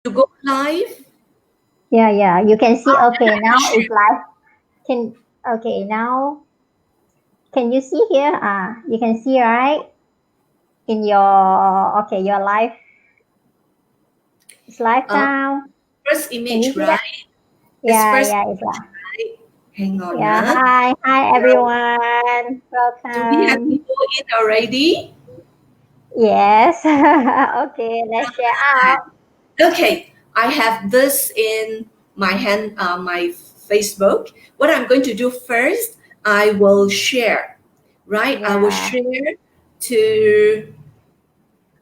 You go live. Yeah. You can see. Okay, Let now me share. it's live. Can okay now? Can you see here? You can see right in your your live. It's live Uh, now. First Can you image, see that? right? It's first Yeah. It's image, live. right? Hang on, Yeah. huh? Hi Now, everyone. do we have Welcome. people in already? Yes. Okay, let's share out. Okay, I have this in my hand, my Facebook. What I'm going to do first, I will share, right? I will Yeah. share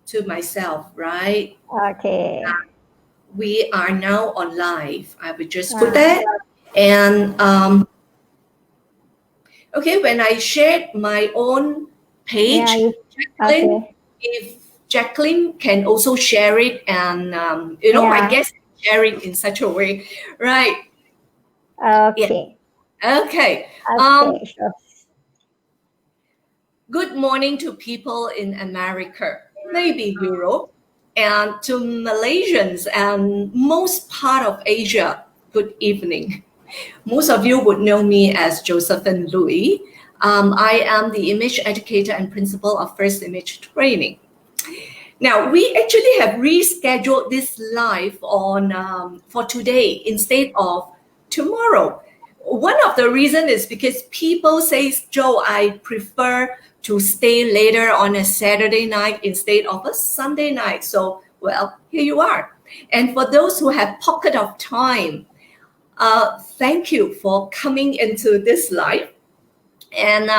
to myself, right? Okay. We are now on live. I will just put Uh, that. And okay, when I shared my own yeah. page, Jacqueline, Okay. if Jacqueline can also share it, and my Yeah. guest share it in such a way, right? Yeah. Okay. Okay. Um, Okay. Sure. Good morning to people in America, maybe Europe, and to Malaysians and most part of Asia. Good evening. Most of you would know me as Josephine Louis. I am the image educator and principal of First Image Training. Now, we actually have rescheduled this live on for today instead of tomorrow. One of the reasons is because people say, Joe, I prefer to stay later on a Saturday night instead of a Sunday night. So, well, here you are. And for those who have pocket of time, thank you for coming into this live. And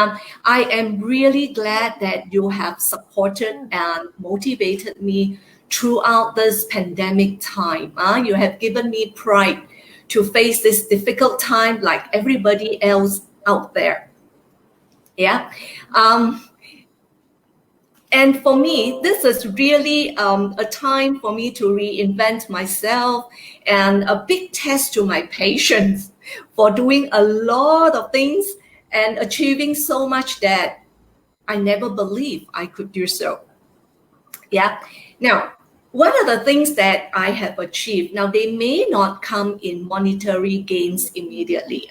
I am really glad that you have supported and motivated me throughout this pandemic time. You have given me pride to face this difficult time like everybody else out there. Yeah. Um, and for me, this is really a time for me to reinvent myself and a big test to my patience for doing a lot of things and achieving so much that I never believed I could do so. Yeah. Now, what are the things that I have achieved? Now, they may not come in monetary gains immediately.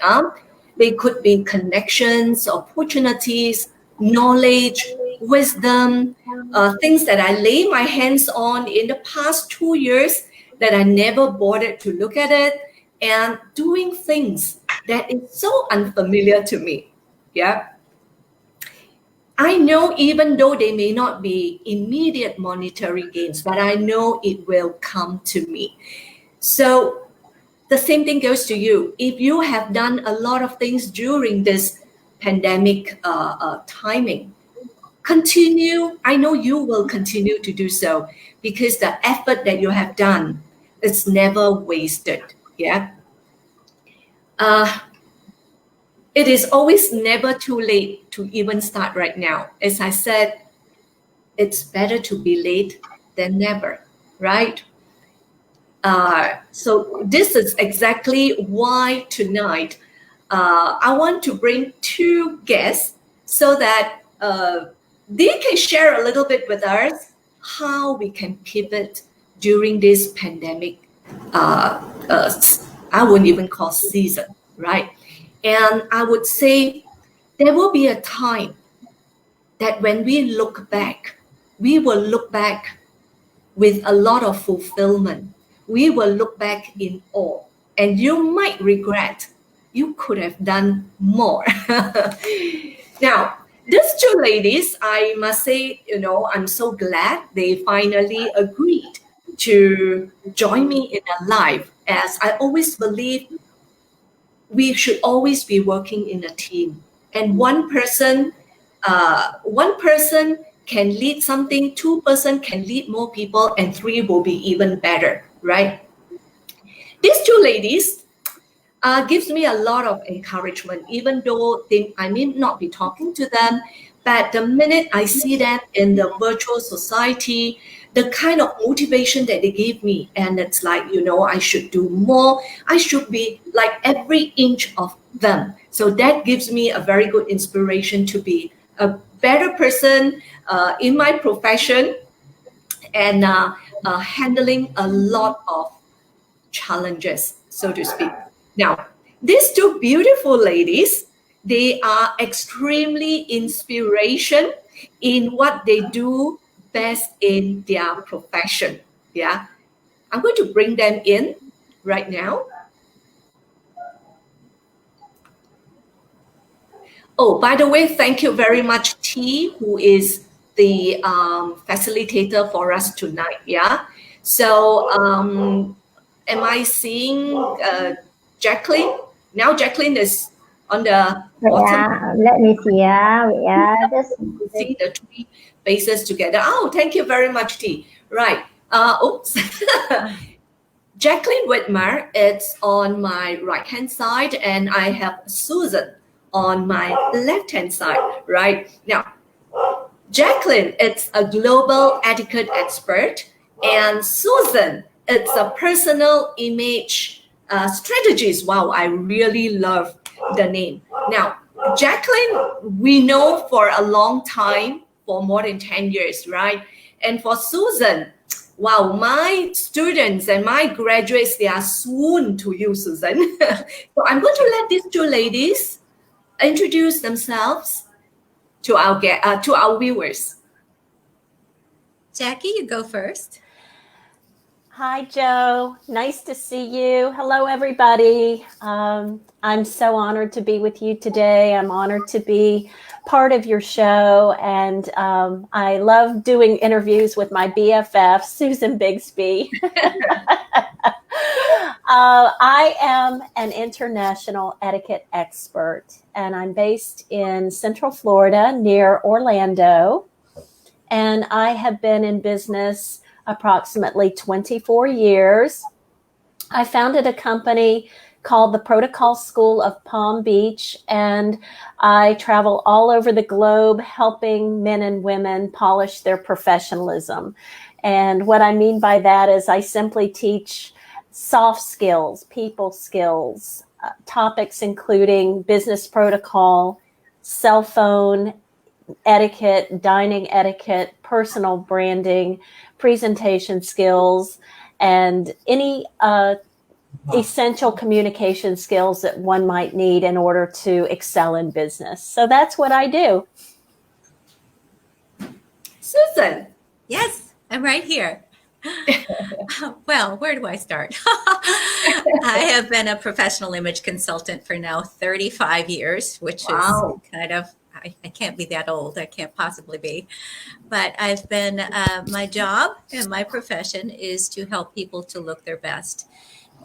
They could be connections, opportunities, knowledge, wisdom, things that I lay my hands on in the past 2 years that I never bothered to look at it, and doing things that is so unfamiliar to me. Yeah. I know even though they may not be immediate monetary gains, but I know it will come to me. So the same thing goes to you. If you have done a lot of things during this pandemic timing, continue. I know you will continue to do so because the effort that you have done is never wasted. Yeah. Uh, it is always never too late to even start right now. As I said, it's better to be late than never, right? So this is exactly why tonight I want to bring two guests so that they can share a little bit with us how we can pivot during this pandemic. I wouldn't even call season, right? And I would say there will be a time that when we look back, we will look back with a lot of fulfillment. We will look back in awe, and you might regret you could have done more. Now, these two ladies, I must say, I'm so glad they finally agreed to join me in a live, as I always believe we should always be working in a team. And one person can lead something, two-person can lead more people, and three will be even better, right? These two ladies gives me a lot of encouragement, even though I may not be talking to them. But the minute I see them in the virtual society, the kind of motivation that they give me, and it's like, I should do more. I should be like every inch of them. So that gives me a very good inspiration to be a better person in my profession and handling a lot of challenges, so to speak. Now, these two beautiful ladies, they are extremely inspiration in what they do best in their profession. Yeah, I'm going to bring them in right now. Oh, by the way, thank you very much, T, who is the facilitator for us tonight. Yeah. So, am I seeing Jacqueline? Now, Jacqueline is on the bottom. Yeah, let me see. Yeah, just See the three faces together. Oh, thank you very much, T. Right. Oops. Jacqueline Whitmore is on my right hand side, and I have Susan on my left hand side. Right now, Jacqueline is a global etiquette expert, and Susan is a personal image strategist. Wow, I really love the name. Now, Jacqueline, we know for a long time, for more than 10 years, right? And for Susan, wow, my students and my graduates, they are swoon to you, Susan. So I'm going to let these two ladies introduce themselves to our viewers. Jackie, you go first. Hi, Joe. Nice to see you. Hello, everybody. I'm so honored to be with you today. I'm honored to be part of your show, and I love doing interviews with my BFF, Susan Bigsby. I am an international etiquette expert, and I'm based in Central Florida near Orlando, and I have been in business approximately 24 years. I founded a company called the Protocol School of Palm Beach, and I travel all over the globe helping men and women polish their professionalism. And what I mean by that is I simply teach soft skills, people skills, topics including business protocol, cell phone etiquette, dining etiquette, personal branding, presentation skills, and any essential communication skills that one might need in order to excel in business. So that's what I do. Susan. Yes, I'm right here. Well, where do I start? I have been a professional image consultant for now 35 years, which Wow. is kind of, I can't be that old. I can't possibly be. But I've been, my job and my profession is to help people to look their best,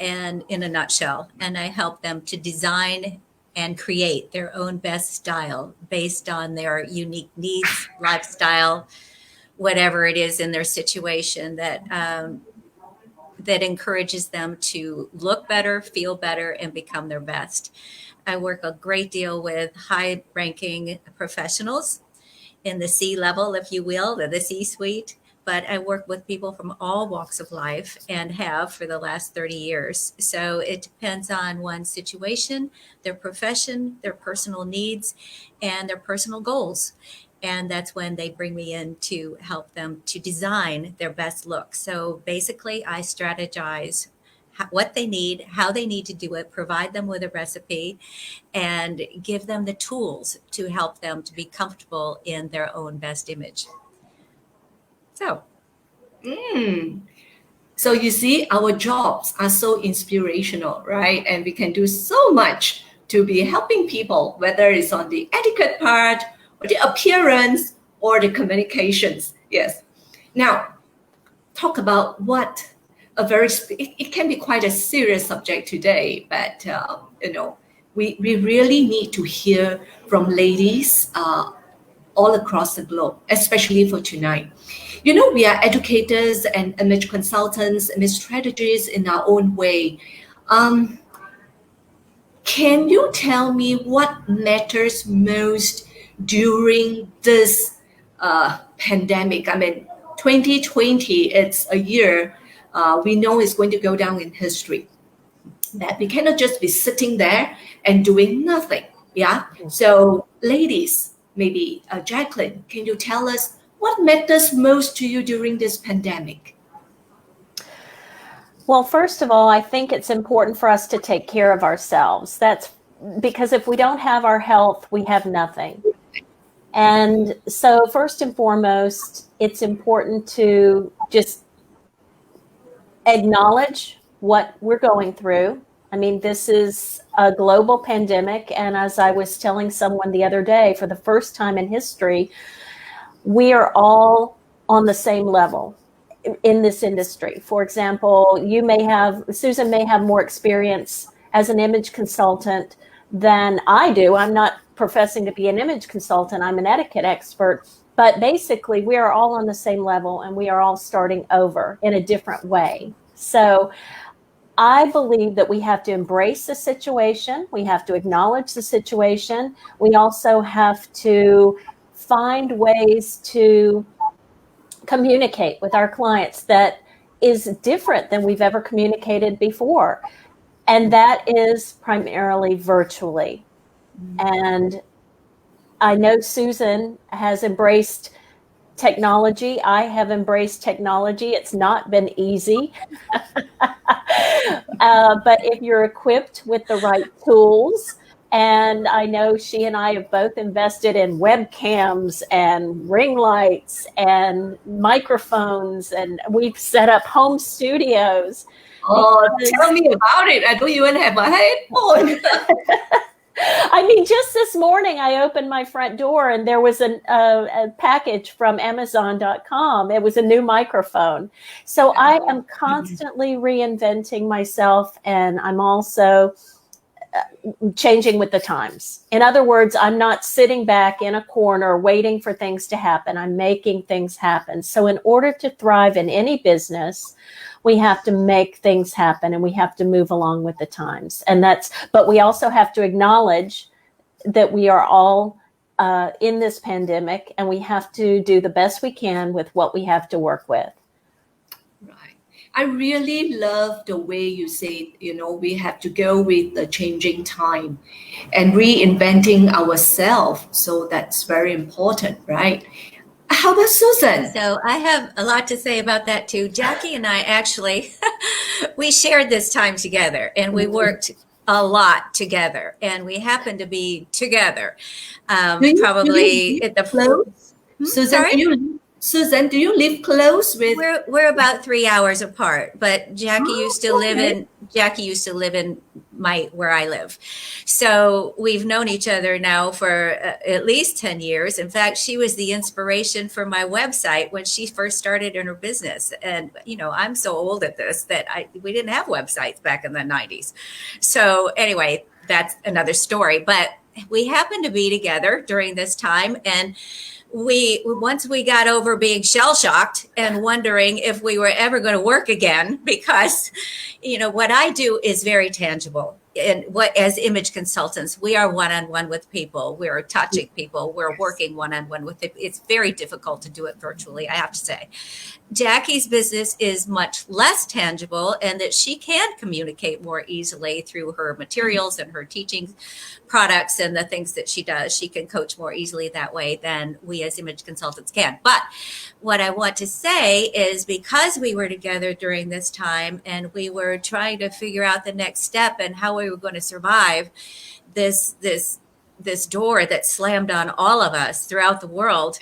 and in a nutshell. And I help them to design and create their own best style based on their unique needs, lifestyle, whatever it is in their situation that that encourages them to look better, feel better, and become their best. I work a great deal with high-ranking professionals in the C level, if you will, the C-suite. But I work with people from all walks of life and have for the last 30 years. So it depends on one's situation, their profession, their personal needs, and their personal goals. And that's when they bring me in to help them to design their best look. So basically, I strategize what they need, how they need to do it, provide them with a recipe, and give them the tools to help them to be comfortable in their own best image. So, So you see, our jobs are so inspirational, right? And we can do so much to be helping people, whether it's on the etiquette part, or the appearance, or the communications. Yes. Now, talk about what it can be quite a serious subject today, but we really need to hear from ladies all across the globe, especially for tonight. You know, we are educators and image consultants, image strategists in our own way. Can you tell me what matters most during this pandemic? I mean, 2020, it's a year we know is going to go down in history. That we cannot just be sitting there and doing nothing. Yeah. So, ladies, maybe Jacqueline, can you tell us what matters most to you during this pandemic? Well, first of all, I think it's important for us to take care of ourselves. That's because if we don't have our health, we have nothing. And so, first and foremost, it's important to just acknowledge what we're going through. I mean, this is a global pandemic. And as I was telling someone the other day, for the first time in history, we are all on the same level in this industry. For example, Susan may have more experience as an image consultant than I do. I'm not professing to be an image consultant, I'm an etiquette expert. But basically, we are all on the same level and we are all starting over in a different way. So I believe that we have to embrace the situation. We have to acknowledge the situation. We also have to find ways to communicate with our clients that is different than we've ever communicated before. And that is primarily virtually. And I know Susan has embraced technology. I have embraced technology. It's not been easy. But if you're equipped with the right tools, and I know she and I have both invested in webcams and ring lights and microphones, and we've set up home studios. Oh, tell me about it. I don't even have a headphone. I mean, just this morning, I opened my front door and there was a package from Amazon.com. It was a new microphone. So I am constantly reinventing myself, and I'm also changing with the times. In other words, I'm not sitting back in a corner waiting for things to happen. I'm making things happen. So in order to thrive in any business, we have to make things happen and we have to move along with the times. But we also have to acknowledge that we are all in this pandemic, and we have to do the best we can with what we have to work with. Right. I really love the way you say, we have to go with the changing time and reinventing ourselves. So that's very important, right? How about Susan? So I have a lot to say about that too. Jackie and I actually, we shared this time together, and we worked a lot together, and we happened to be together. Probably at the close. Susan, do you live close with? We're about 3 hours apart, but Jackie used to live in where I live. So we've known each other now for at least 10 years. In fact, she was the inspiration for my website when she first started in her business. And, I'm so old at this that we didn't have websites back in the 90s. So anyway, that's another story. But we happened to be together during this time, and once we got over being shell-shocked and wondering if we were ever going to work again, because what I do is very tangible. And as image consultants, we are one-on-one with people. We're touching people. We're working one-on-one with it. It's very difficult to do it virtually, I have to say. Jackie's business is much less tangible, and that she can communicate more easily through her materials and her teaching products and the things that she does. She can coach more easily that way than we as image consultants can. But what I want to say is, because we were together during this time and we were trying to figure out the next step and how we were going to survive this door that slammed on all of us throughout the world,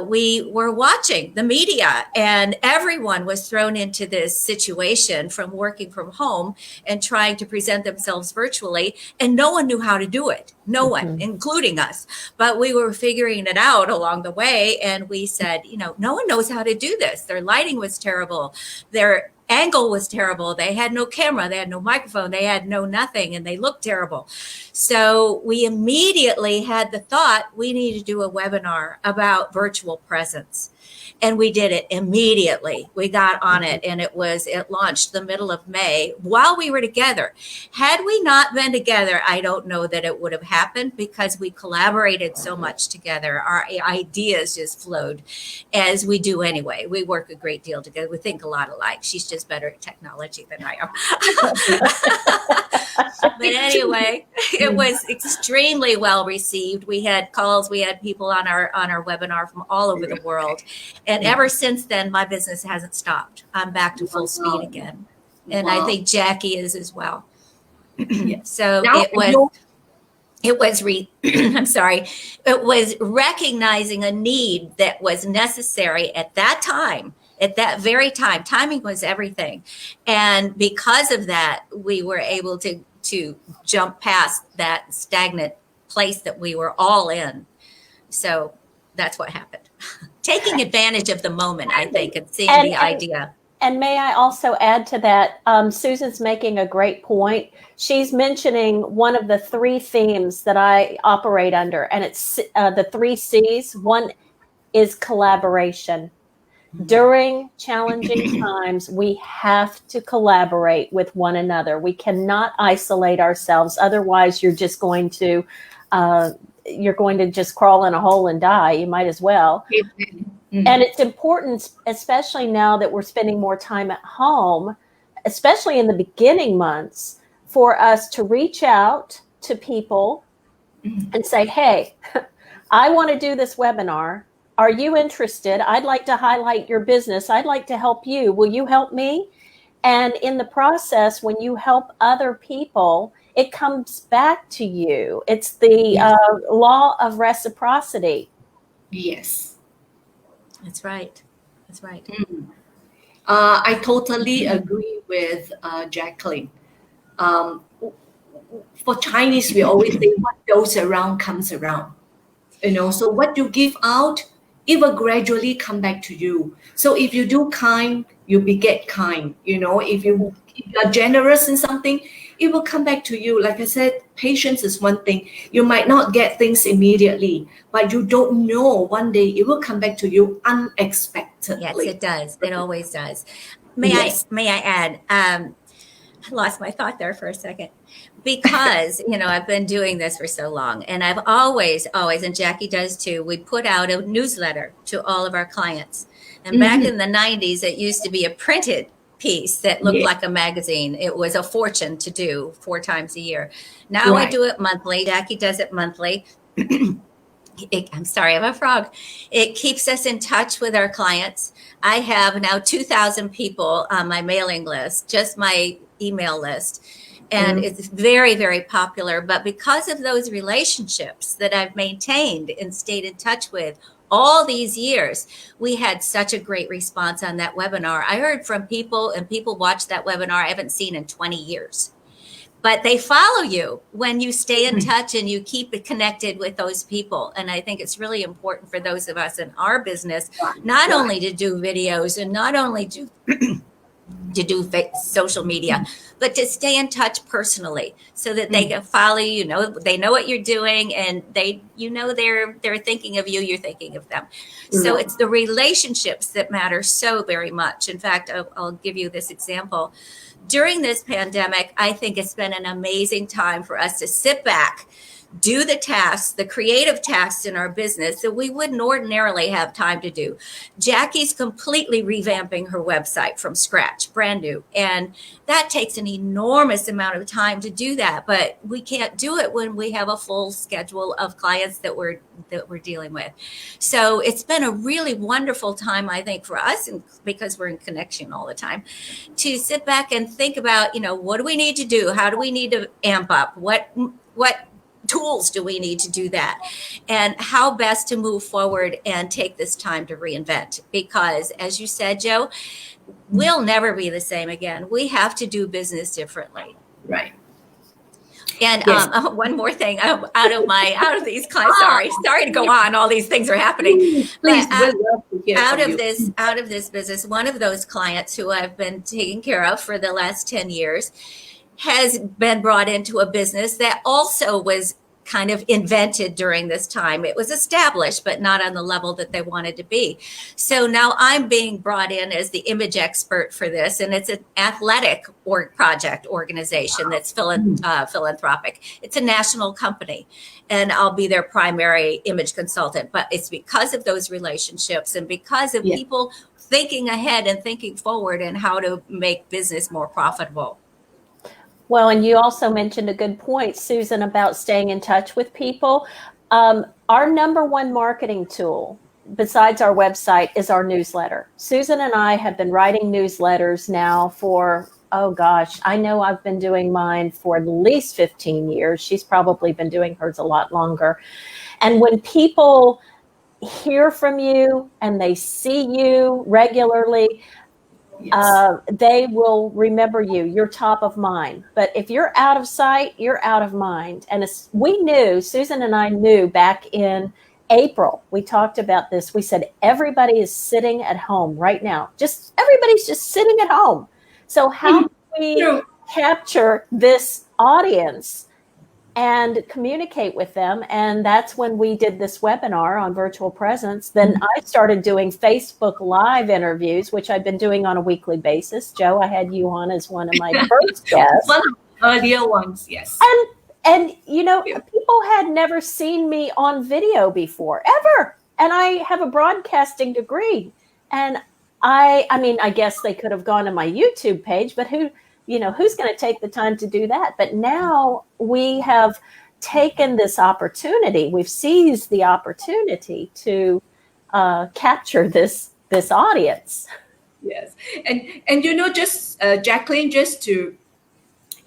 we were watching the media, and everyone was thrown into this situation from working from home and trying to present themselves virtually, and no one knew how to do it. No one, including us. But we were figuring it out along the way, and we said, no one knows how to do this. Their lighting was terrible. Their angle was terrible. They had no camera. They had no microphone. They had no nothing, and they looked terrible. So we immediately had the thought, we need to do a webinar about virtual presence. And we did it immediately. We got on it, and it launched the middle of May while we were together. Had we not been together, I don't know that it would have happened, because we collaborated so much together. Our ideas just flowed, as we do anyway. We work a great deal together. We think a lot alike. She's just better at technology than I am. But anyway, it was extremely well received. We had calls. We had people on our webinar from all over the world. And ever since then, my business hasn't stopped. I'm back to full speed again. And I think Jackie is as well. Yes. So Now it was I'm sorry, it was recognizing a need that was necessary at that time, at that very time. Timing was everything. And because of that, we were able to jump past that stagnant place that we were all in. So that's what happened. Taking advantage of the moment, I think, and seeing the idea. And may I also add to that, Susan's making a great point. She's mentioning one of the 3 themes that I operate under, and it's the 3 C's. One is collaboration. During challenging times, we have to collaborate with one another. We cannot isolate ourselves. Otherwise, you're just going to just crawl in a hole and die. You might as well. And it's important, especially now that we're spending more time at home, especially in the beginning months, for us to reach out to people and say, hey, I want to do this webinar. Are you interested? I'd like to highlight your business. I'd like to help you. Will you help me? And in the process, when you help other people, it comes back to you. It's the law of reciprocity. Yes. That's right. That's right. I totally agree with Jacqueline. For Chinese, we always say what goes around comes around. So what you give out, it will gradually come back to you. So if you do kind, you beget kind. If you are generous in something, it will come back to you. Like I said, patience is one thing. You might not get things immediately, but you don't know, one day it will come back to you unexpectedly. Yes, it does. It always does. May I add, I lost my thought there for a second, because, I've been doing this for so long, and I've always, and Jackie does too, we put out a newsletter to all of our clients. And back in the 90s, it used to be a printed piece that looked like a magazine. It was a fortune to do 4 times a year. Now I do it monthly. Jackie does it monthly. I'm sorry, I'm a frog. It keeps us in touch with our clients. I have now 2,000 people on my mailing list, just my email list. And it's very, very popular. But because of those relationships that I've maintained and stayed in touch with all these years, we had such a great response on that webinar. I heard from people, and people watched that webinar I haven't seen in 20 years. But they follow you when you stay in touch and you keep it connected with those people. And I think it's really important for those of us in our business, not only to do videos and not only to do social media, but to stay in touch personally, so that they can follow you. They know what you're doing, and they're thinking of you. You're thinking of them. So it's the relationships that matter so very much. In fact, I'll give you this example. During this pandemic, I think it's been an amazing time for us to sit back, do the tasks, the creative tasks in our business that we wouldn't ordinarily have time to do. Jackie's completely revamping her website from scratch, brand new. And that takes an enormous amount of time to do that. But we can't do it when we have a full schedule of clients that we're dealing with. So it's been a really wonderful time, I think, for us, and because we're in connection all the time, to sit back and think about, what do we need to do? How do we need to amp up? What tools do we need to do that, and how best to move forward and take this time to reinvent? Because, as you said, Joe, we'll never be the same again. We have to do business differently. Right. And one more thing, out of these clients. Sorry to go on. All these things are happening. Please, out of this business, one of those clients who I've been taking care of for the last 10 years has been brought into a business that also was kind of invented during this time. It was established, but not on the level that they wanted to be. So now I'm being brought in as the image expert for this, and it's an athletic project organization that's philanthropic. It's a national company, and I'll be their primary image consultant. But it's because of those relationships and because of people thinking ahead and thinking forward and how to make business more profitable. Well, and you also mentioned a good point, Susan, about staying in touch with people. Our number one marketing tool, besides our website, is our newsletter. Susan and I have been writing newsletters now for oh gosh, I know I've been doing mine for at least 15 years. She's probably been doing hers a lot longer. And when people hear from you and they see you regularly, Yes. they will remember you. You're top of mind. But if you're out of sight, you're out of mind. And Susan and I knew back in April, we talked about this. We said, everybody is sitting at home right now. Everybody's just sitting at home. So how do we True. capture this audience and communicate with them? And that's when we did this webinar on virtual presence. Then I started doing Facebook Live interviews, which I've been doing on a weekly basis. Joe, I had you on as one of my first guests. One of the earlier ones, yes. And people had never seen me on video before, ever. And I have a broadcasting degree. And I guess they could have gone to my YouTube page, but who's going to take the time to do that? But now we have taken this opportunity. We've seized the opportunity to capture this audience. Yes. And just Jacqueline, just to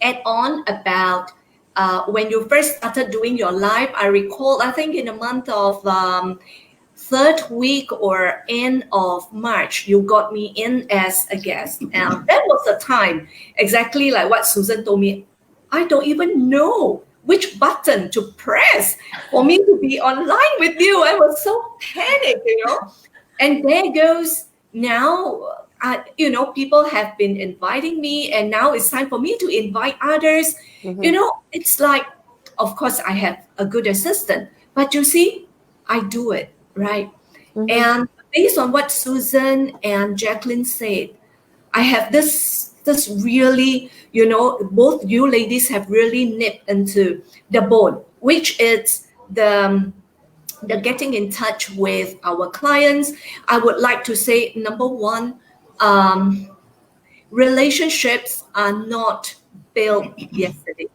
add on about when you first started doing your live, I recall, I think in the month of third week or end of March, you got me in as a guest. And that was the time, exactly like what Susan told me. I don't even know which button to press for me to be online with you. I was so panicked, And there goes now, people have been inviting me, and now it's time for me to invite others. Mm-hmm. It's like, of course, I have a good assistant, but you see, I do it, right? Mm-hmm. And based on what Susan and Jacqueline said, I have this really, both you ladies have really nipped into the bone, which is the getting in touch with our clients. I would like to say, number one, relationships are not built yesterday.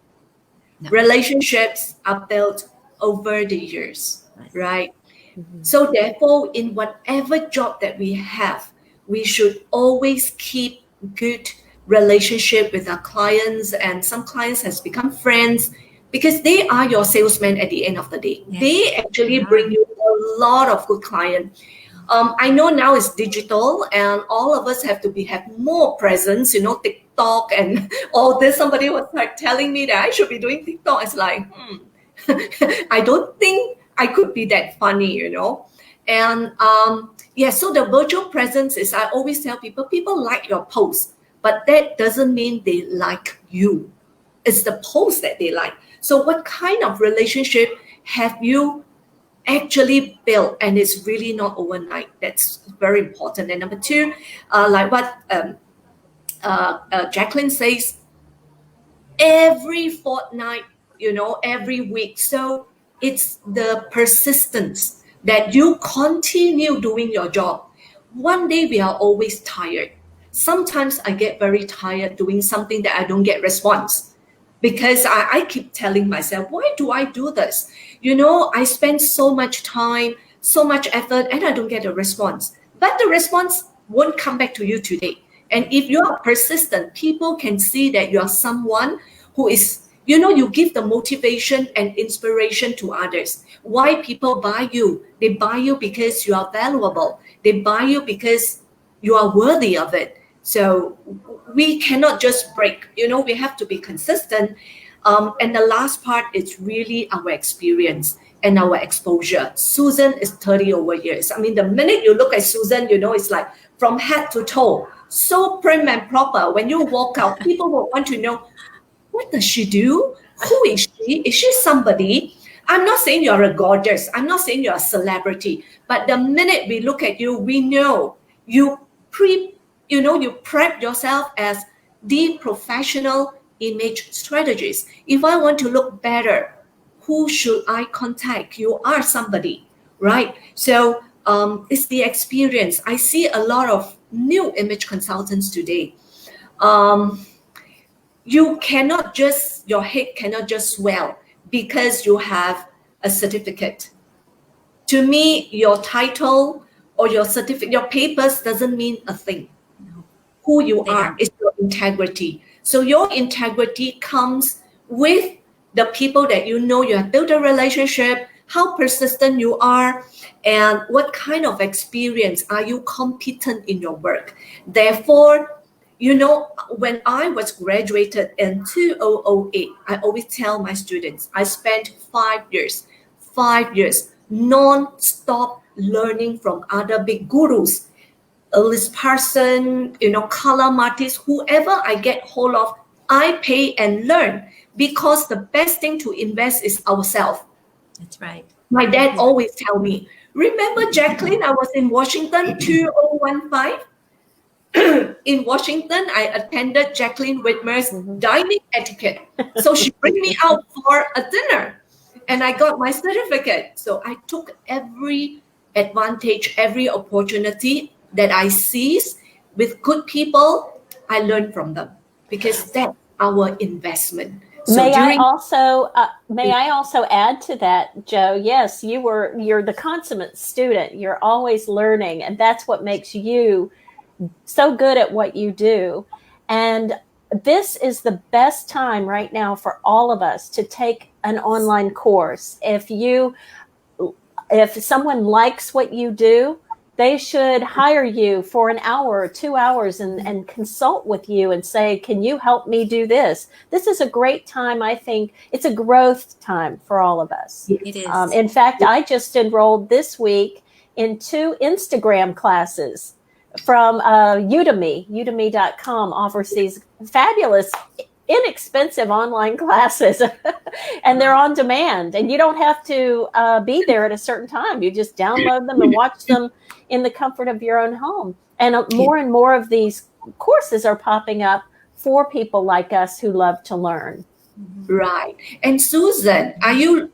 No. Relationships are built over the years, right? Mm-hmm. So therefore, in whatever job that we have, we should always keep good relationship with our clients. And some clients has become friends because they are your salesmen at the end of the day. Yes. They actually bring you a lot of good clients. I know now it's digital and all of us have to have more presence, TikTok and all this. Somebody was like telling me that I should be doing TikTok. It's like, I don't think I could be that funny, And so the virtual presence is, I always tell people like your post, but that doesn't mean they like you. It's the post that they like. So what kind of relationship have you actually built? And it's really not overnight. That's very important. And number two, like what Jacqueline says, every fortnight, every week. So it's the persistence that you continue doing your job. One day we are always tired. Sometimes I get very tired doing something that I don't get response, because I keep telling myself, why do I do this? I spend so much time, so much effort, and I don't get a response. But the response won't come back to you today. And if you are persistent, people can see that you are someone who is, you give the motivation and inspiration to others. Why people buy you? They buy you because you are valuable. They buy you because you are worthy of it. So we cannot just break, we have to be consistent. And the last part is really our experience and our exposure. Susan is 30 over years. I mean, the minute you look at Susan, it's like from head to toe, so prim and proper. When you walk out, people will want to know, what does she do? Who is she? Is she somebody? I'm not saying you're a goddess. I'm not saying you're a celebrity. But the minute we look at you, we know you prep yourself as the professional image strategist. If I want to look better, who should I contact? You are somebody, right? So it's the experience. I see a lot of new image consultants today. Your head cannot just swell because you have a certificate. To me, your title or your certificate, your papers doesn't mean a thing. Who you are is your integrity. So your integrity comes with the people that you know, you have built a relationship, how persistent you are, and what kind of experience are you competent in your work. Therefore, you know, when I was graduated in 2008, I always tell my students, I spent 5 years non-stop learning from other big gurus. Liz Parson, you know, Carla Martis, whoever I get hold of, I pay and learn, because the best thing to invest is ourselves. That's right. My dad always tell me, remember Jacqueline, I was in Washington 2015. In Washington, I attended Jacqueline Whitmore's dining etiquette. So she bring me out for a dinner and I got my certificate. So I took every advantage, every opportunity that I seized with good people. I learned from them, because that's our investment. So may I also add to that, Joe? Yes, you're the consummate student. You're always learning, and that's what makes you so good at what you do. And this is the best time right now for all of us to take an online course. If someone likes what you do, they should hire you for an hour or 2 hours and consult with you and say, can you help me do this? This is a great time. I think it's a growth time for all of us. It is. In fact, I just enrolled this week in 2 Instagram classes from Udemy. Udemy.com offers these fabulous, inexpensive online classes, and they're on demand. And you don't have to be there at a certain time. You just download them and watch them in the comfort of your own home. And more and more of these courses are popping up for people like us who love to learn. Right. And Susan, are you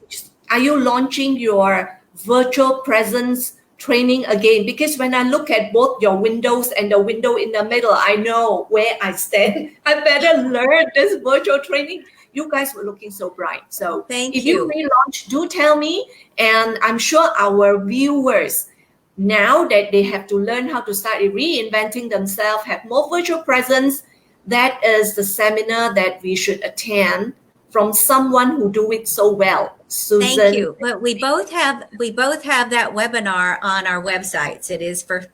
launching your virtual presence training again? Because when I look at both your windows and the window in the middle, I know where I stand. I better learn this virtual training. You guys were looking so bright. So if you relaunch, do tell me. And I'm sure our viewers, now that they have to learn how to start reinventing themselves, have more virtual presence, that is the seminar that we should attend from someone who do it so well. Susan. Thank you. But we both have that webinar on our websites. It is for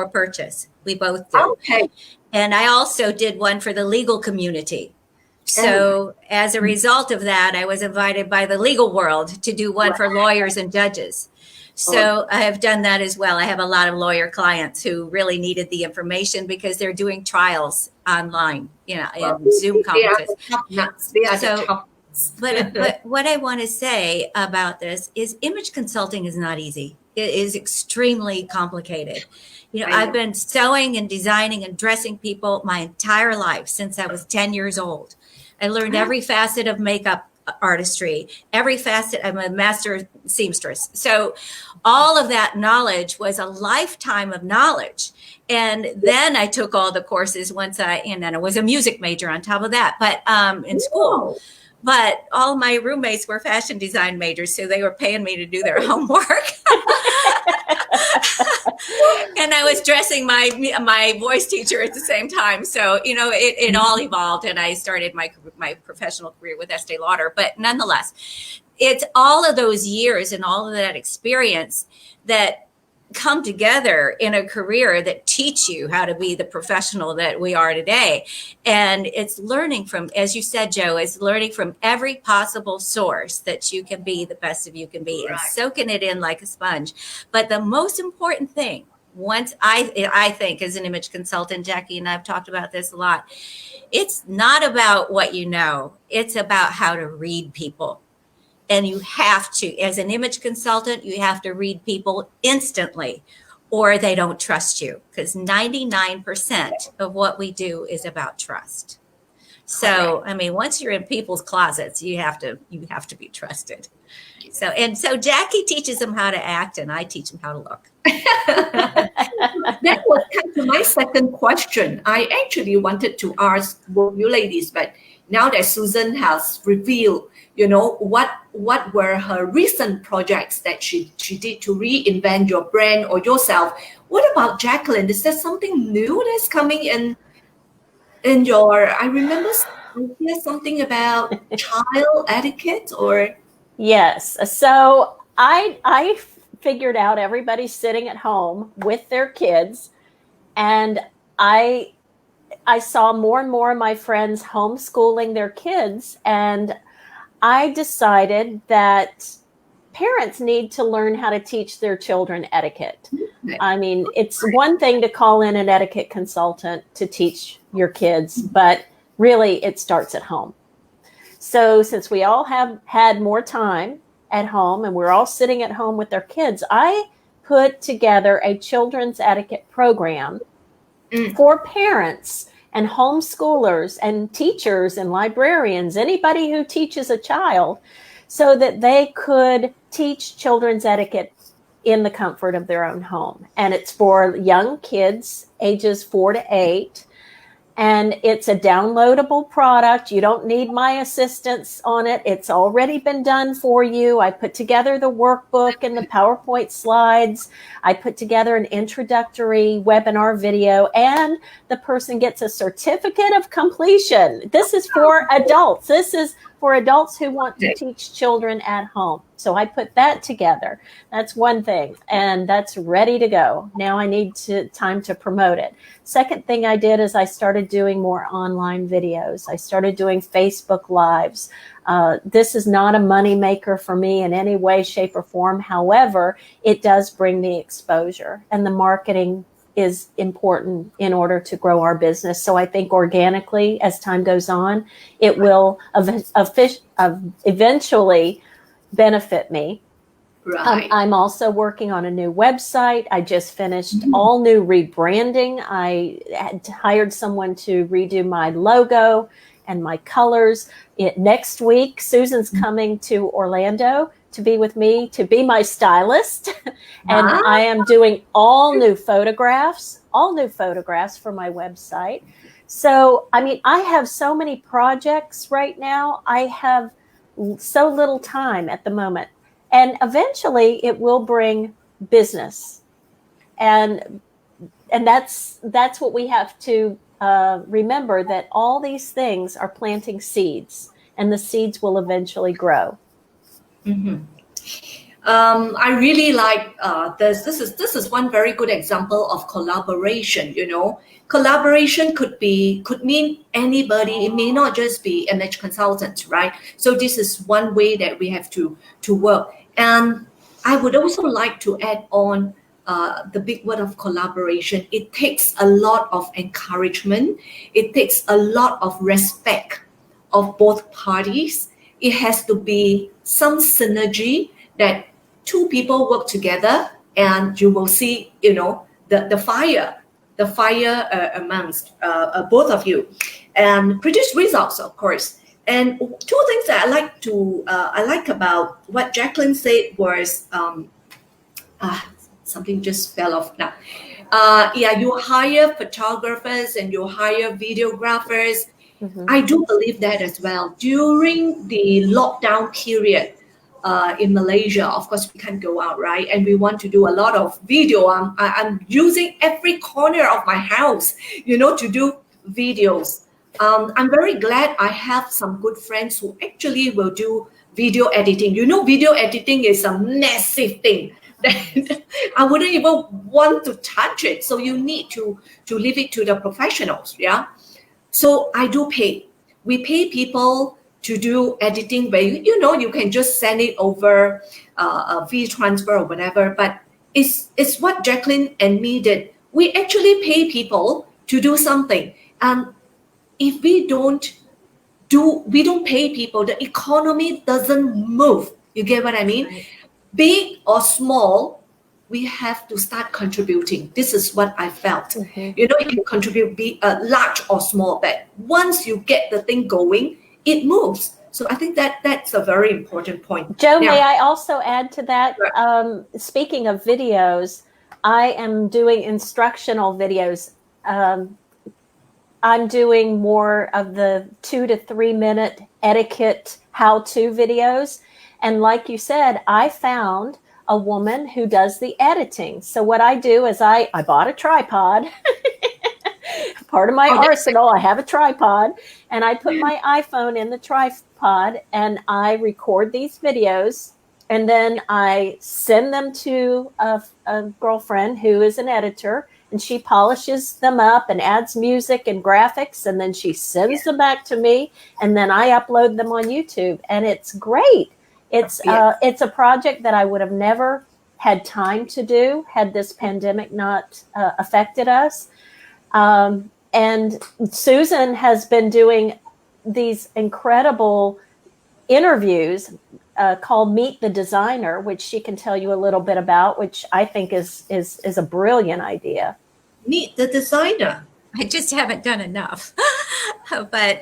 purchase. We both do. Okay. And I also did one for the legal community. So as a result of that, I was invited by the legal world to do one for lawyers and judges. So I have done that as well. I have a lot of lawyer clients who really needed the information because they're doing trials online, in Zoom conferences. But what I want to say about this is image consulting is not easy. It is extremely complicated. I've been sewing and designing and dressing people my entire life since I was 10 years old. I learned every facet of makeup artistry, every facet. I'm a master seamstress. So all of that knowledge was a lifetime of knowledge. And then I took all the courses and then I was a music major on top of that, but in school. But all my roommates were fashion design majors, so they were paying me to do their homework. And I was dressing my voice teacher at the same time. So, it all evolved, and I started my professional career with Estee Lauder. But nonetheless, it's all of those years and all of that experience that come together in a career that teach you how to be the professional that we are today. And it's learning from, as you said, Joe, it's learning from every possible source that you can be the best of you can be, and soaking it in like a sponge. But the most important thing, once I think as an image consultant, Jackie and I have talked about this a lot, it's not about what you know, it's about how to read people. And you have to, as an image consultant, you have to read people instantly or they don't trust you, because 99% of what we do is about trust. So, once you're in people's closets, you have to be trusted. So Jackie teaches them how to act and I teach them how to look. That was kind of my second question. I actually wanted to ask both you ladies, but now that Susan has revealed, what were her recent projects that she did to reinvent your brand or yourself? What about Jacqueline? Is there something new that's coming in in your, I remember I hear something about child etiquette or. Yes. So I figured out everybody's sitting at home with their kids, and I saw more and more of my friends homeschooling their kids, and I decided that parents need to learn how to teach their children etiquette. I mean, it's one thing to call in an etiquette consultant to teach your kids, but really it starts at home. So since we all have had more time at home and we're all sitting at home with their kids, I put together a children's etiquette program for parents and homeschoolers and teachers and librarians, anybody who teaches a child, so that they could teach children's etiquette in the comfort of their own home. And it's for young kids, ages 4 to 8. And it's a downloadable product. You don't need my assistance on it. It's already been done for you. I put together the workbook and the PowerPoint slides. I put together an introductory webinar video, and the person gets a certificate of completion. This is for adults. This is for adults who want to teach children at home. So I put that together. That's one thing, and that's ready to go. Now I need time to promote it. Second thing I did is I started doing more online videos. I started doing Facebook Lives. This is not a money maker for me in any way, shape, or form. However, it does bring the exposure, and the marketing is important in order to grow our business. So I think organically, as time goes on, it will eventually benefit me. Right. I'm also working on a new website. I just finished all new rebranding. I had hired someone to redo my logo and my colors. Next week, Susan's coming to Orlando to be with me, to be my stylist. And I am doing all new photographs for my website. So, I mean, I have so many projects right now. I have so little time at the moment. And eventually it will bring business. And that's what we have to remember, that all these things are planting seeds, and the seeds will eventually grow. I really like this. This is one very good example of collaboration. You know, collaboration could mean anybody. It may not just be image consultants, right? So this is one way that we have to work. And I would also like to add on the big word of collaboration. It takes a lot of encouragement. It takes a lot of respect of both parties. It has to be some synergy that two people work together, and you will see, you know, the fire amongst both of you, and produce results, of course. And two things that I like about what Jacqueline said was something just fell off now. You hire photographers and you hire videographers. I do believe that as well. During the lockdown period in Malaysia, of course, we can't go out, right? And we want to do a lot of video. I'm using every corner of my house, you know, to do videos. I'm very glad I have some good friends who actually will do video editing. You know, video editing is a massive thing that I wouldn't even want to touch it. So you need to leave it to the professionals, yeah? So I do pay. We pay people to do editing where, you know, you can just send it over a V transfer or whatever. But it's what Jacqueline and me did. We actually pay people to do something. And if we don't pay people, the economy doesn't move. You get what I mean? Right. Big or small, we have to start contributing. This is what I felt. You know, you can contribute, be large or small, but once you get the thing going, it moves. So I think that's a very important point. Jo, may I also add to that? Sure. Speaking of videos, I am doing instructional videos. I'm doing more of the 2 to 3 minute etiquette how-to videos. And like you said, I found a woman who does the editing. So what I do is I bought a tripod, part of my Oh, that's arsenal. I have a tripod, and I put my iPhone in the tripod, and I record these videos, and then I send them to a girlfriend who is an editor, and she polishes them up and adds music and graphics, and then she sends them back to me, and then I upload them on YouTube, and it's great. It's a project that I would have never had time to do had this pandemic not affected us. And Susan has been doing these incredible interviews called Meet the Designer, which she can tell you a little bit about, which I think is a brilliant idea. Meet the Designer. I just haven't done enough. But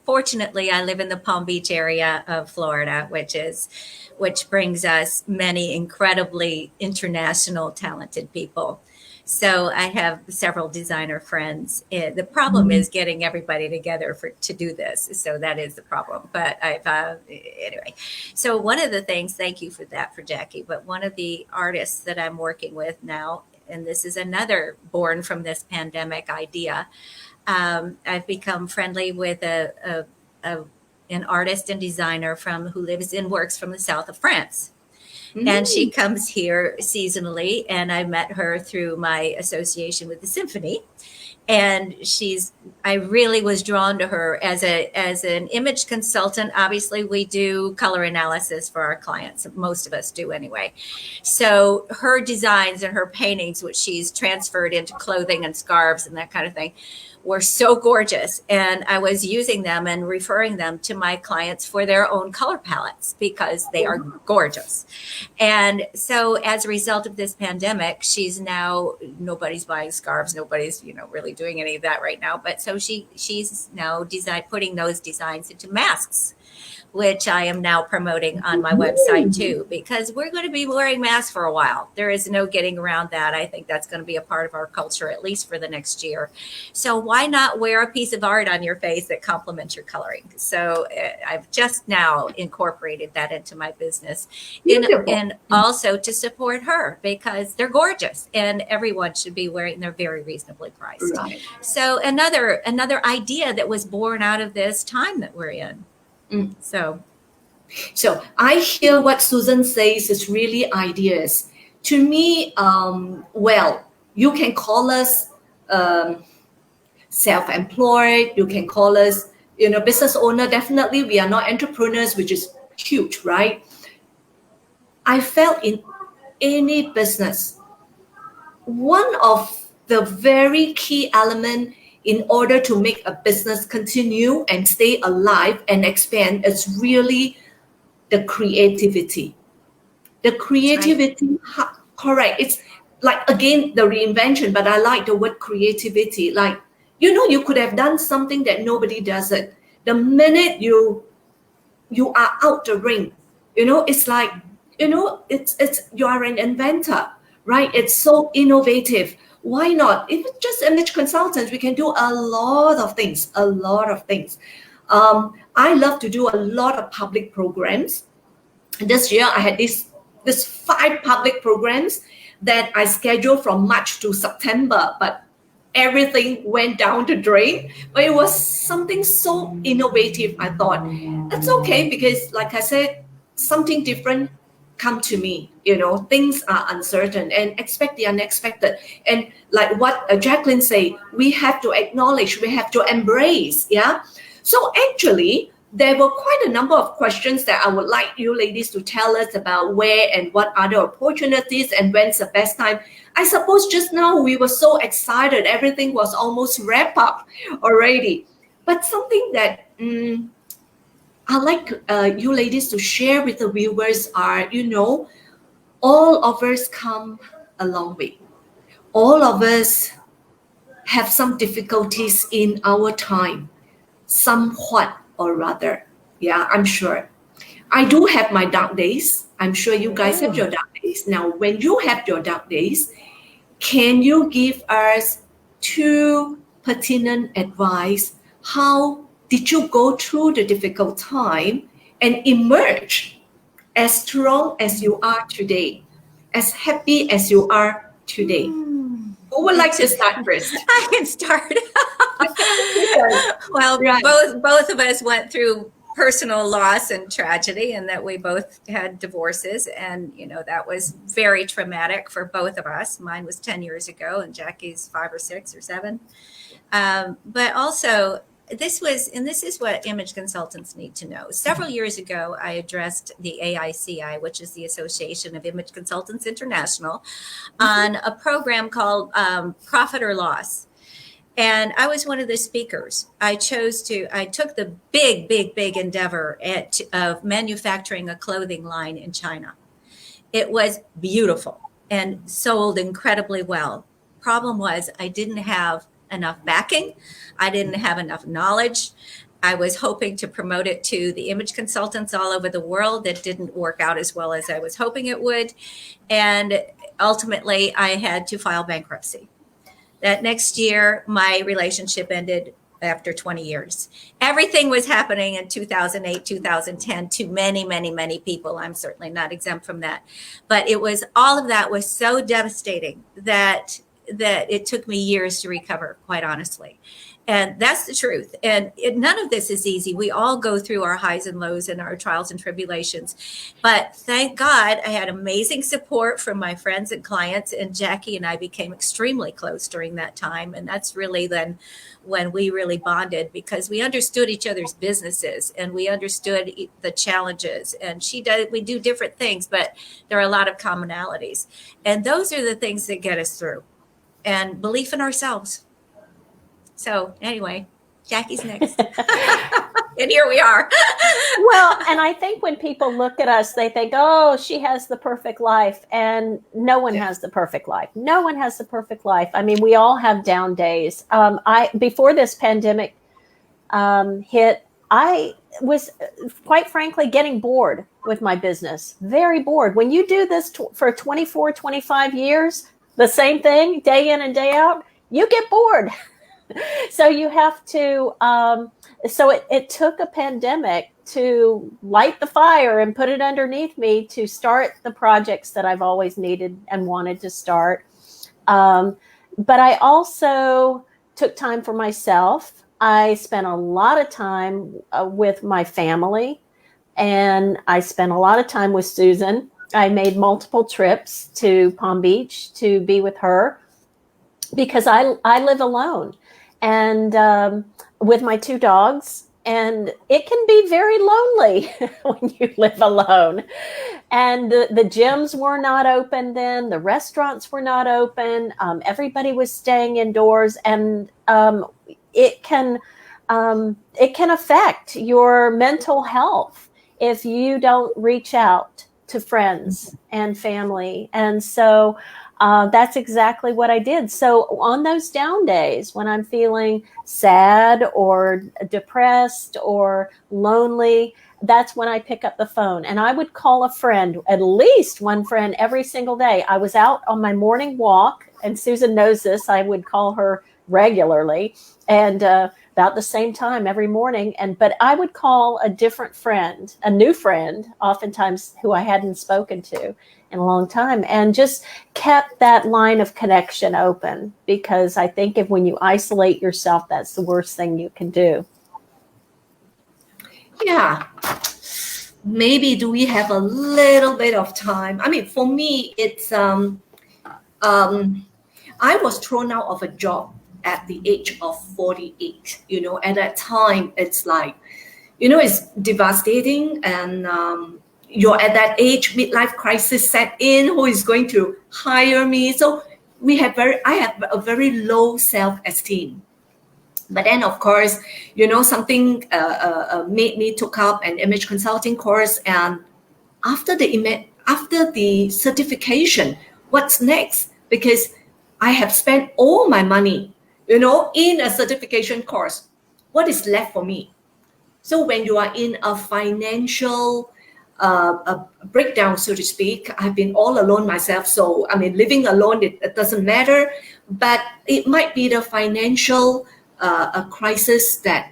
fortunately I live in the Palm Beach area of Florida, which brings us many incredibly international talented people. So I have several designer friends. The problem is getting everybody together to do this. So that is the problem. But anyway. So one of the things, thank you for that, for Jackie. But one of the artists that I'm working with now, and this is another born from this pandemic idea, I've become friendly with an artist and designer who lives and works from the south of France. And she comes here seasonally, and I met her through my association with the symphony. And I really was drawn to her as an image consultant. Obviously, we do color analysis for our clients. Most of us do anyway. So her designs and her paintings, which she's transferred into clothing and scarves and that kind of thing, were so gorgeous. And I was using them and referring them to my clients for their own color palettes because they are gorgeous. And so as a result of this pandemic, nobody's buying scarves. Nobody's, really doing any of that right now. But so she's now putting those designs into masks, which I am now promoting on my website too, because we're going to be wearing masks for a while. There is no getting around that. I think that's going to be a part of our culture, at least for the next year. So why not wear a piece of art on your face that complements your coloring? So I've just now incorporated that into my business, and also to support her because they're gorgeous and everyone should be wearing. They're very reasonably priced. Right. So another idea that was born out of this time that we're in. So I hear what Susan says is really ideas. To me, you can call us self-employed. You can call us, business owner. Definitely, we are not entrepreneurs, which is huge, right? I felt in any business, one of the very key element in order to make a business continue and stay alive and expand is really the creativity. The creativity, correct. It's like, again, the reinvention, but I like the word creativity. Like, you could have done something that nobody does it. The minute you are out the ring, it's like, it's you are an inventor, right? It's so innovative. Why not? If it's just image consultants, we can do a lot of things. I love to do a lot of public programs. This year, I had this 5 public programs that I scheduled from March to September, but everything went down the drain. But it was something so innovative. I thought it's okay because, like I said, something different come to me. Things are uncertain and expect the unexpected. And like what Jacqueline say, we have to acknowledge, we have to embrace. Yeah. So actually, there were quite a number of questions that I would like you ladies to tell us about where and what other opportunities and when's the best time. I suppose just now we were so excited. Everything was almost wrapped up already. But something that I'd like you ladies to share with the viewers are, all of us come a long way. All of us have some difficulties in our time, somewhat or rather. Yeah, I'm sure. I do have my dark days. I'm sure you guys have your dark days. Now, when you have your dark days, can you give us 2 pertinent advice? How did you go through the difficult time and emerge as strong as you are today, as happy as you are today? Who would like to start first? I can start. Well, Right. both of us went through personal loss and tragedy, and that we both had divorces, and that was very traumatic for both of us. Mine was 10 years ago, and Jackie's 5 or 6 or 7. But also, this is what image consultants need to know. Several years ago, I addressed the AICI, which is the Association of Image Consultants International, on a program called Profit or Loss. And I was one of the speakers. I took the big endeavor of manufacturing a clothing line in China. It was beautiful and sold incredibly well. Problem was, I didn't have enough backing. I didn't have enough knowledge. I was hoping to promote it to the image consultants all over the world. That didn't work out as well as I was hoping it would. And ultimately, I had to file bankruptcy. That next year, my relationship ended after 20 years. Everything was happening in 2008, 2010 to many people. I'm certainly not exempt from that. But all of that was so devastating that it took me years to recover, quite honestly. And that's the truth. And none of this is easy. We all go through our highs and lows and our trials and tribulations. But thank God I had amazing support from my friends and clients. And Jackie and I became extremely close during that time. And that's really then when we really bonded, because we understood each other's businesses and we understood the challenges. And we do different things, but there are a lot of commonalities. And those are the things that get us through. And belief in ourselves. So anyway, Jackie's next. And here we are. Well, and I think when people look at us, they think, oh, she has the perfect life. And no one has the perfect life. No one has the perfect life. I mean, we all have down days. Before this pandemic hit, I was quite frankly getting bored with my business. Very bored. When you do this for 24, 25 years, the same thing day in and day out, you get bored. So you have to, it took a pandemic to light the fire and put it underneath me to start the projects that I've always needed and wanted to start. But I also took time for myself. I spent a lot of time with my family, and I spent a lot of time with Susan. I made multiple trips to Palm Beach to be with her because I live alone. And with my 2 dogs, and it can be very lonely when you live alone. And the gyms were not open then, the restaurants were not open, everybody was staying indoors, and it can affect your mental health if you don't reach out to friends and family. And so that's exactly what I did. So on those down days when I'm feeling sad or depressed or lonely, that's when I pick up the phone and I would call a friend, at least one friend every single day. I was out on my morning walk, and Susan knows this. I would call her regularly and about the same time every morning. But I would call a different friend, a new friend, oftentimes who I hadn't spoken to in a long time, and just kept that line of connection open, because I think when you isolate yourself, that's the worst thing you can do. Yeah. Maybe do we have a little bit of time? I mean, for me, it's I was thrown out of a job at the age of 48. At that time, it's like, it's devastating, and you're at that age, midlife crisis set in. Who is going to hire me? So I have a very low self-esteem. But then, of course, something made me took up an image consulting course, and after the certification, what's next? Because I have spent all my money, in a certification course. What is left for me? So when you are in a financial a breakdown, so to speak, I've been all alone myself. So, I mean, living alone, it doesn't matter, but it might be the financial a crisis that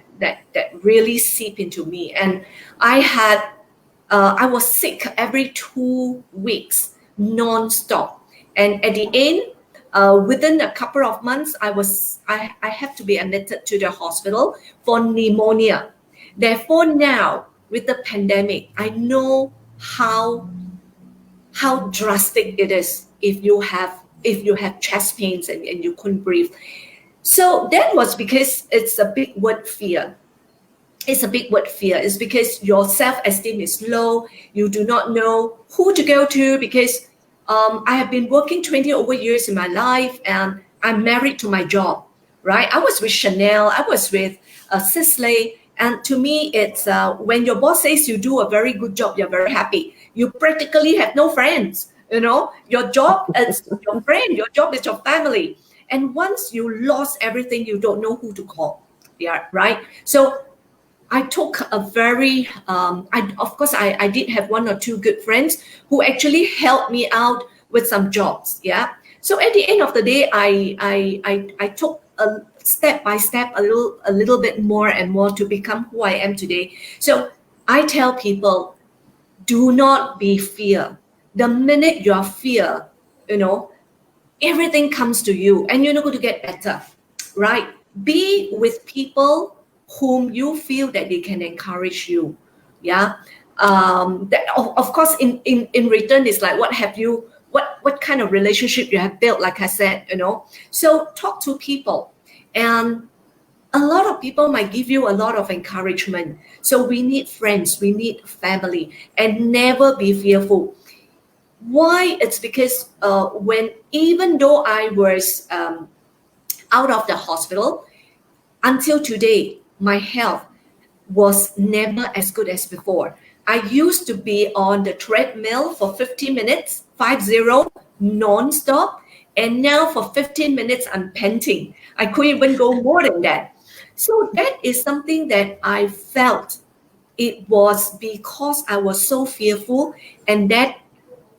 really seep into me. And I was sick every 2 weeks, non-stop. And at the end, Within a couple of months, I had to be admitted to the hospital for pneumonia. Therefore, now with the pandemic, I know how drastic it is if you have chest pains and you couldn't breathe. So that was because it's a big word fear. It's a big word fear. It's because your self-esteem is low. You do not know who to go to because I have been working 20 over years in my life and I'm married to my job, right? I was with Chanel, I was with Sisley, and to me, it's when your boss says you do a very good job, you're very happy. You practically have no friends, you know? Your job is your friend, your job is your family. And once you lost everything, you don't know who to call, yeah, right? So I took a very, I did have one or two good friends who actually helped me out with some jobs. Yeah. So at the end of the day, I took a step by step, a little bit more and more to become who I am today. So I tell people, do not be fear. The minute you are fear, you know, everything comes to you and you're not going to get better, right? Be with people whom you feel that they can encourage you. Yeah. That, of course, in return, it's like, what kind of relationship you have built, like I said, you know. So talk to people. And a lot of people might give you a lot of encouragement. So we need friends, we need family, and never be fearful. Why? It's because even though I was out of the hospital, until today, my health was never as good as before. I used to be on the treadmill for 50 minutes, 50, non-stop. And now for 15 minutes, I'm panting. I couldn't even go more than that. So that is something that I felt it was because I was so fearful, and that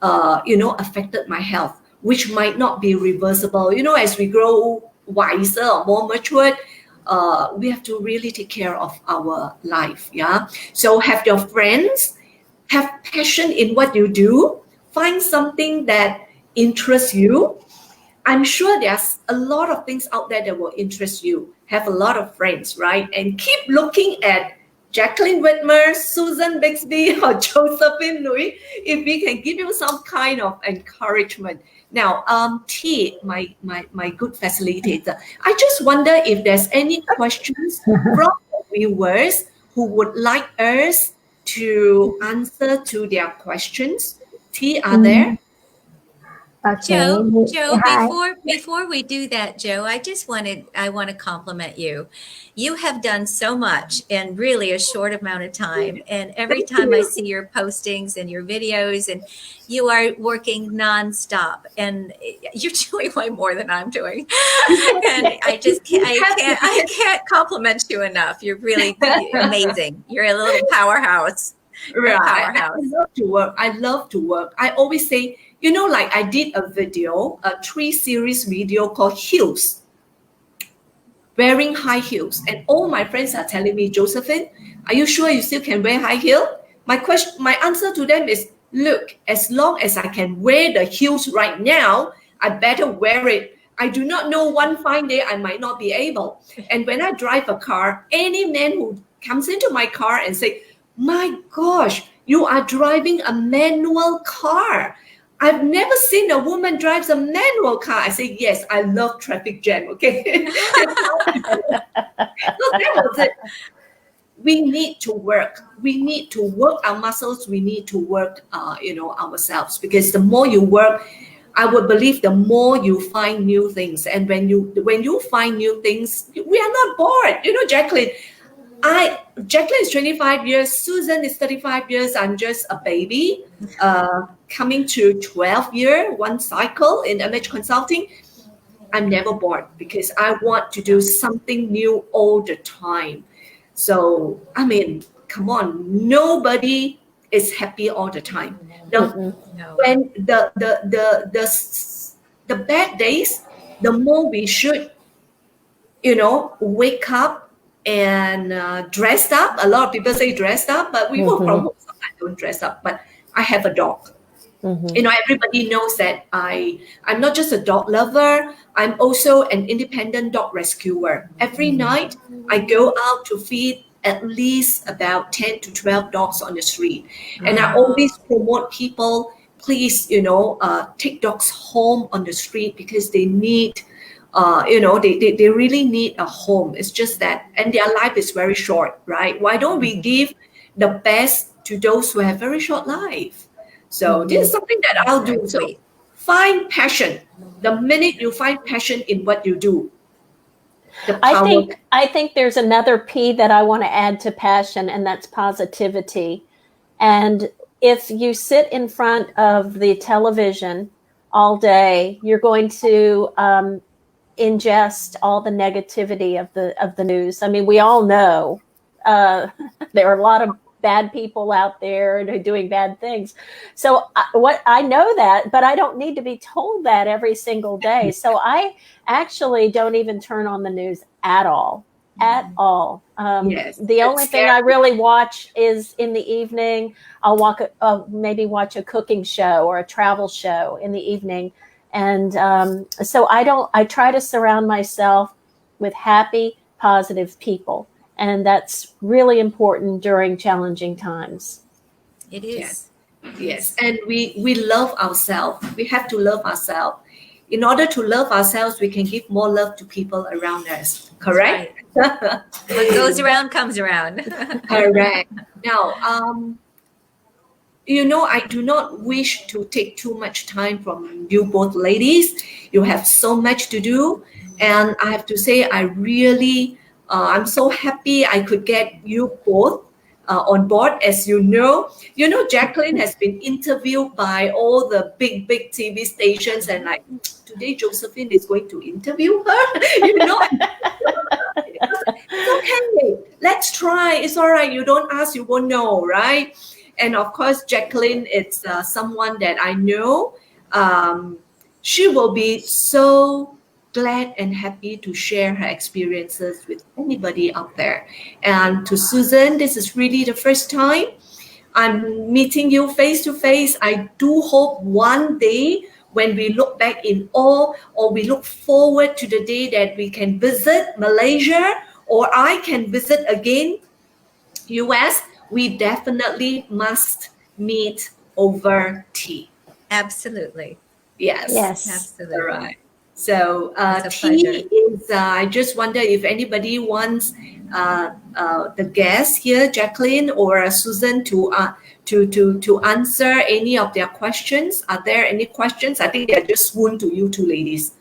affected my health, which might not be reversible. You know, as we grow wiser or more matured, we have to really take care of our life. Yeah. So have your friends, have passion in what you do, find something that interests you. I'm sure there's a lot of things out there that will interest you. Have a lot of friends, right? And keep looking at Jacqueline Whitmore, Susan Bigsby, or Josephine Louis, if we can give you some kind of encouragement. Now, T, my good facilitator, I just wonder if there's any questions from the viewers who would like us to answer to their questions. T, are there? Okay. Joe, Hi. before we do that, Joe, I want to compliment you. You have done so much in really a short amount of time. And every time I see your postings and your videos, and you are working nonstop, and you're doing way more than I'm doing. And I can't compliment you enough. You're really amazing. You're a little powerhouse. Right. Powerhouse. I love to work. I always say, you know, like I did a 3-series video called Heels, wearing high heels. And all my friends are telling me, Josephine, are you sure you still can wear high heel? My answer to them is, look, as long as I can wear the heels right now, I better wear it. I do not know, one fine day I might not be able. And when I drive a car, any man who comes into my car and say, my gosh, you are driving a manual car. I've never seen a woman drives a manual car. I say, yes, I love traffic jam, okay? So that was it. We need to work. We need to work our muscles. We need to work, ourselves, because the more you work, I would believe the more you find new things. And when you find new things, we are not bored. You know, Jacqueline is 25 years. Susan is 35 years. I'm just a baby, coming to 12 year, one cycle in image consulting. I'm never bored because I want to do something new all the time. So, I mean, come on, nobody is happy all the time. No. When the bad days, the more we should, wake up and dressed up. A lot of people say dressed up, but we work from home, so I don't dress up. But I have a dog. Mhm. You know, everybody knows that I'm not just a dog lover, I'm also an independent dog rescuer. Every night I go out to feed at least about 10 to 12 dogs on the street. And I always promote people, please, take dogs home on the street because they need, they really need a home. It's just that, and their life is very short, right? Why don't we give the best to those who have very short life? So this is something that I'll do. Very So sweet. find passion. The minute you find passion in what you do, the I power. think there's another P that I want to add to passion, and that's positivity. And if you sit in front of the television all day, you're going to ingest all the negativity of the news. I mean, we all know there are a lot of bad people out there and are doing bad things. So what I know that, but I don't need to be told that every single day. So I actually don't even turn on the news at all. At all. Yes, The it's only thing I scary. really watch is in the evening. I'll maybe watch a cooking show or a travel show in the evening. And so I try to surround myself with happy, positive people. And that's really important during challenging times. It Yes, is. It yes. is. And we love ourselves. We have to love ourselves. In order to love ourselves, we can give more love to people around us. That's Correct? right. What goes around comes around. Correct. Now, I do not wish to take too much time from you both ladies. You have so much to do. And I have to say, I'm so happy I could get you both on board. As Jacqueline has been interviewed by all the big TV stations, and like today, Josephine is going to interview her. It's okay. Let's try. It's all right. You don't ask, you won't know, right? And of course, Jacqueline is someone that I know. She will be so glad and happy to share her experiences with anybody out there. And to Susan, this is really the first time I'm meeting you face to face. I do hope one day when we look back in awe, or we look forward to the day that we can visit Malaysia, or I can visit again US, we definitely must meet over tea. Absolutely. Yes. Yes. Absolutely. All right. So It's a tea pleasure. is, I just wonder if anybody wants the guest here, Jacqueline or Susan, to answer any of their questions. Are there any questions? I think they're just swooned to you two ladies.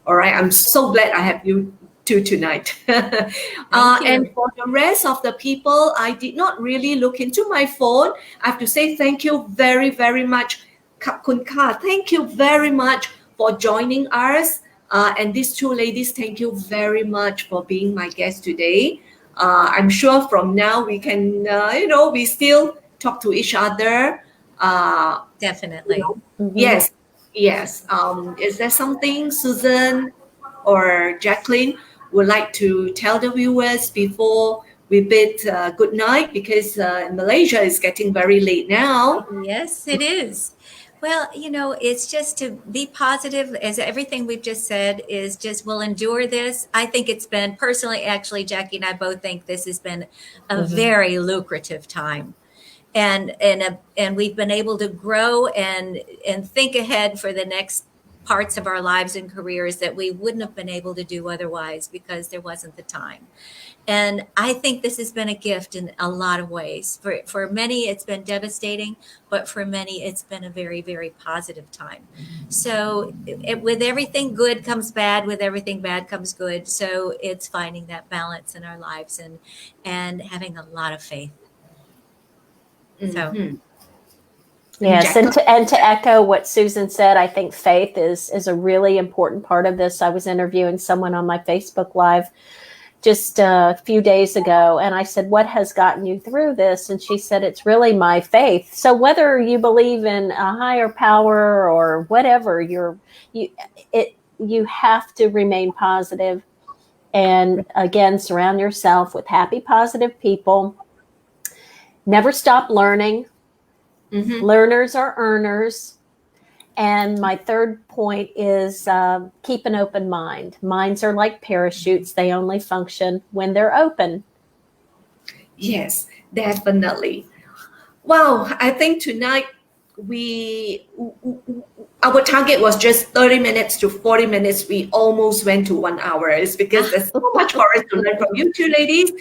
All right. I'm so glad I have you two tonight. Thank And you. for the rest of the people, I did not really look into my phone. I have to say thank you very, very much. Kap Kun Ka, thank you very much for joining us. And these two ladies, thank you very much for being my guest today. I'm sure from now we can, we still talk to each other. Definitely. Mhm. Yes, yes. Is there something Susan or Jacqueline would like to tell the viewers before we bid good night? Because Malaysia is getting very late now. Yes, it is. Well, it's just to be positive, as everything we've just said is just we'll endure this. I think it's been personally, actually, Jackie and I both think this has been a very lucrative time. And we've been able to grow and think ahead for the next parts of our lives and careers that we wouldn't have been able to do otherwise because there wasn't the time. And I think this has been a gift in a lot of ways. For many, it's been devastating, but for many, it's been a very, very positive time. So with everything good comes bad, with everything bad comes good. So it's finding that balance in our lives and having a lot of faith. So Mhm. Yes, Jacqueline? and to echo what Susan said, I think faith is a really important part of this. I was interviewing someone on my Facebook Live just a few days ago, and I said, "What has gotten you through this?" And she said, "It's really my faith." So whether you believe in a higher power or whatever, you have to remain positive, and again, surround yourself with happy, positive people. Never stop learning. Mhm. Learners are earners. And my third point is keep an open mind. Minds are like parachutes. They only function when they're open. Yes, definitely. Wow, I think tonight our target was just 30 minutes to 40 minutes. We almost went to 1 hour. It's because there's so much for us to learn from you two ladies.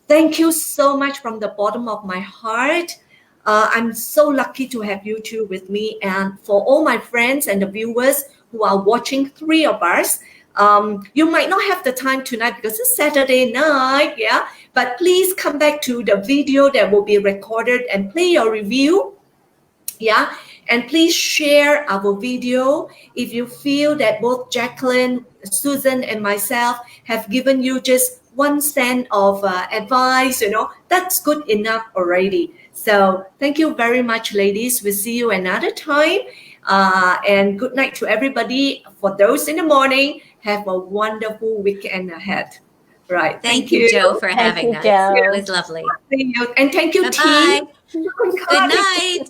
Thank you so much from the bottom of my heart. I'm so lucky to have you two with me. And for all my friends and the viewers who are watching, three of us, you might not have the time tonight because it's Saturday night, yeah? But please come back to the video that will be recorded and play your review, yeah? And please share our video if you feel that both Jacqueline, Susan, and myself have given you just 1 cent of advice, that's good enough already. So thank you very much, ladies. We'll see you another time. And good night to everybody. For those in the morning, have a wonderful weekend ahead. Right. Thank you, Joe, for Thank having you, us. Joe. It was lovely. And thank you, Bye-bye. team. Good night.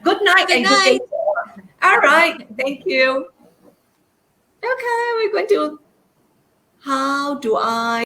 Good night Good and night. good day. All right. Thank you. Okay, we're going to. How do I